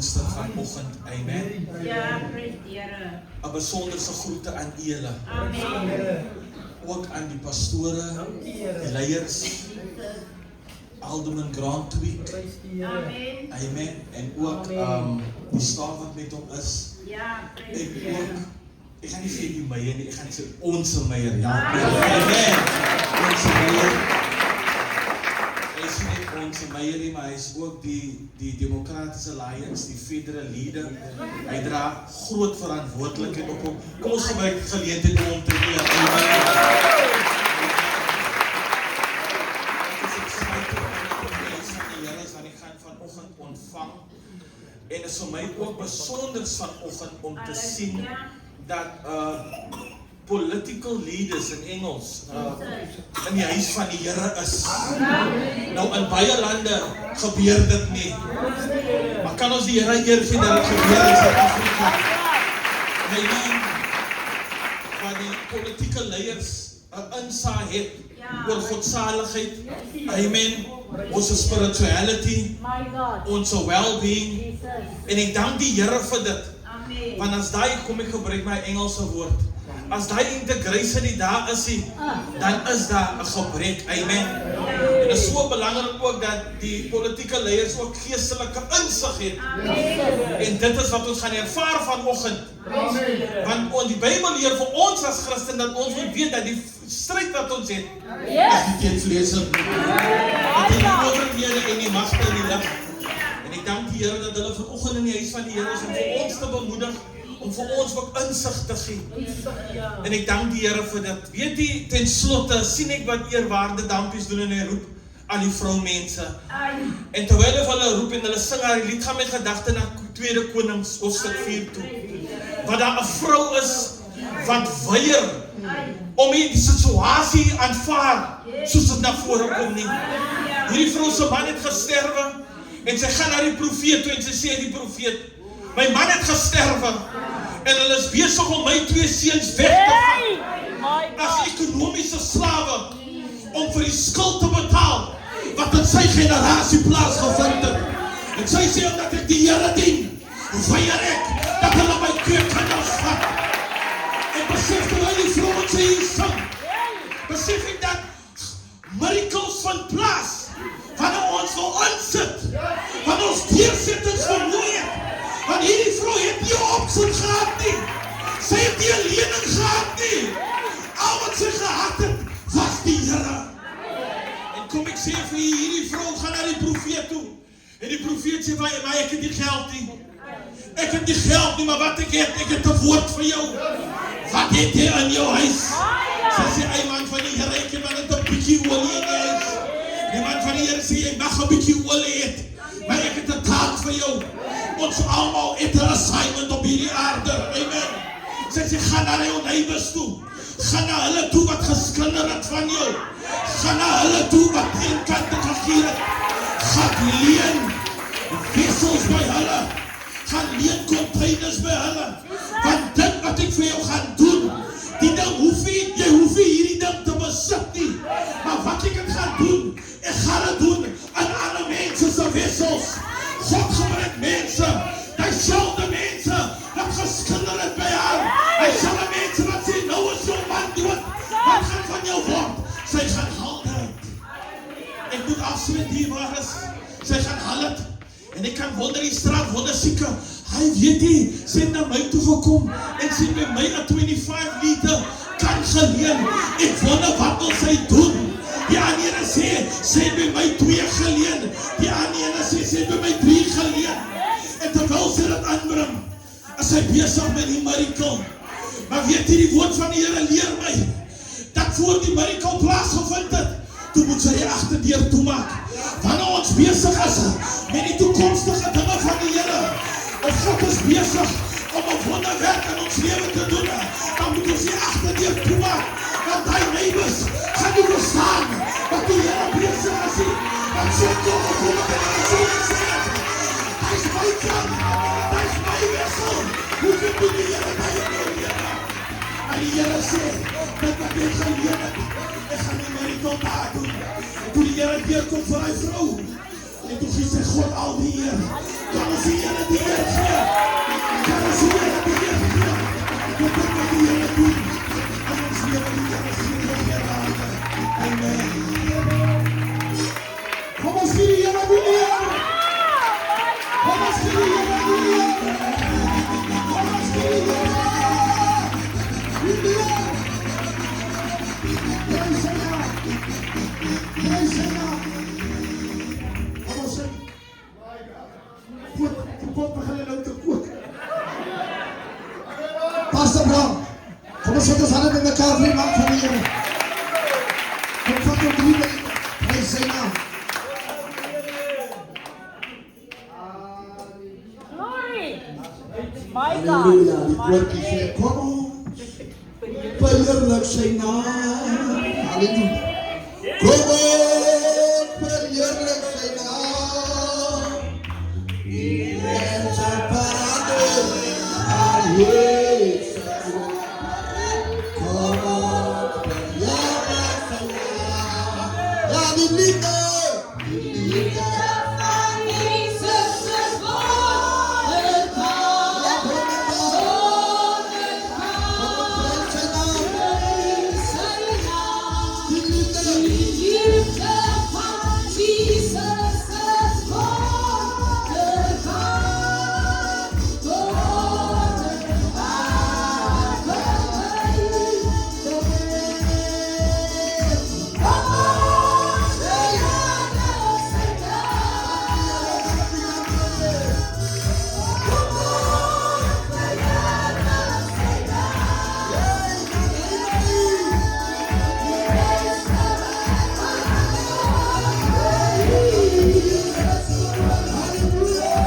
Pinkster vanoggend, amen. Ja, prys die Here. 'n besonderse groete aan julle, Amen. ook aan die pastore, die leiers, Alderman Grantweek, Amen. amen, en ook die staf wat met hom is, Ja, prys en die Here. ook, ek gaan nie sê die meier nie, ek gaan sê ons meier, ja, amen, ons meier, hy is nie ons meier nie, maar hy is ook die Democratische Alliance, die federal leader, hy dra groot verantwoordelikheid op hom, kom ons gebruik die geleentheid om hom te eer, amen. Ontvang en is vir my ook besonder vanoggend om te sien dat political leaders in Engels in die huis van die Here is. Nou in baie lande gebeur dit nie. Maar kan ons die Here eer gee dat dit gebeur in Suid-Afrika? Amen. Waar die politieke leiers 'n insaag het oor godsaligheid. Amen. Onze spirituality, onze well-being. En ek dank die Here vir dit. Want as daai, kom ek gebruik my Engelse woord, as daai integration daar is, dan is daar 'n gebrek. Amen. En dit is so belangrik ook dat die politieke leiers ook geestelike insig het. En dit is wat ons gaan ervaar vanoggend. Want die Bybel leer vir ons as Christen dat ons moet weet dat die stryd wat ons het, is nie teen vlees en bloed. Dit is die owerhede en die magte in die lig. En ek dank die Here dat hulle vanoggend in die huis van die Here is om vir ons te bemoedig, om vir ons ook insig te gee. En ek dank die Here vir dit. Weet jy, ten slotte sien ek wat eerwaarde Dampies doen en hy roep aan die vroumense. En terwyl hulle roep en hulle sing haar lied, gaan my gedagte na 2 Konings hoofstuk 4 toe. Wat daar 'n vrou is wat weier om die situasie aanvaar soos dit na vore kom nie. Hierdie vrou se man het gesterwe en sy gaan na die profeet toe en sy sê die profeet, my man het gesterwe en hulle is besig om my 2 seuns weg te vat as ekonomiese slawe om vir die skuld te betaal wat in sy generasie plaasgevind het. En sy sê omdat ek die Here dien, weier ek dat hulle my keukenas vat. En besef terwyl die vrou wat sy hier sing, besef ek dat miracles van plaas wanneer ons wil insit, wanneer ons deursettings vermoei het, want hierdie vrou het nie 'n opsie gehad nie, sy het nie 'n lening gehad nie, al wat sy gehad het was die Here. En kom ek sê vir hierdie vrou, gaan na die profeet toe, en die profeet sê, maar ek het nie geld nie, ek het nie geld nie, maar wat ek het 'n woord vir jou. Wat het jy in jou huis? Sy sê, ei man van die Here, ek het maar net 'n bietjie olie in die huis. Die man van die Here sê, jy mag 'n bietjie olie het, maar ek het 'n taak vir jou. Ons almal het 'n assignment op hierdie aarde. Amen. Sy sê, gaan na jou neighbors toe. Gaan na hulle toe wat geskinder het van jou. Gaan na hulle toe wat eenkante gegier het. Gaan leen wissels by hulle. Gaan leen containers by hulle. Want dit wat ek vir jou gaan doen, die ding jy hoef nie hierdie ding te besit nie. Maar wat ek het gaan doen, ek gaan het doen aan ander mense se wissels. God gebruik mense, dieselfde mense wat geskinder het by haar. Dieselfde mense wat sê, nou is jou man dood, wat gaan van jou word? Sy gaan haal dit. Ek moet afsluit hier waar is. Sy gaan haal dit. En ek kan wonder die straat, wonder sieke, hy weet nie, sy het na my toe gekom en sy by my 'n 25 liter kan geleen. Ek wonder wat wil sy doen? Die ander sê, sy het by my 2 geleen. Die ander sê, sy het by my 3 geleen. En terwyl sy dit aanbring, is sy besig met die miracle. Maar weet jy, die woord van die Here leer my, dat voor die miracle plaasgevind het, toe moet sy die agterdeur toemaak. Wanneer ons besig is met die toekomstige dinge van die Here, of God is besig om 'n wonderwerk in ons lewe te doen, dan moet ons die agterdeur toemaak, want die neighbors gaan nie verstaan wat die Here besig is. Want sy kom en sy sê, hy is my kind, hy is my wissel, hoe kan die Here by jou Here? En die Here sê, dat wat ek geleer het, ek gaan nie meer die tot daar doen. Toe die Here deurkom vir hy vrou, en toe gee sy God al die eer. Kan ons die Here die eer Pastor Brown, kamusta ito sana ng nag-cover mga pamilya? Comfort your delivery. Praise Him now. Glory! My God! Hallelujah. My Before we say, come on. Payarlag sa'y na. Hallelujah. Come on. Payarlag sa'y na. Ilan sa pagod. Hallelujah.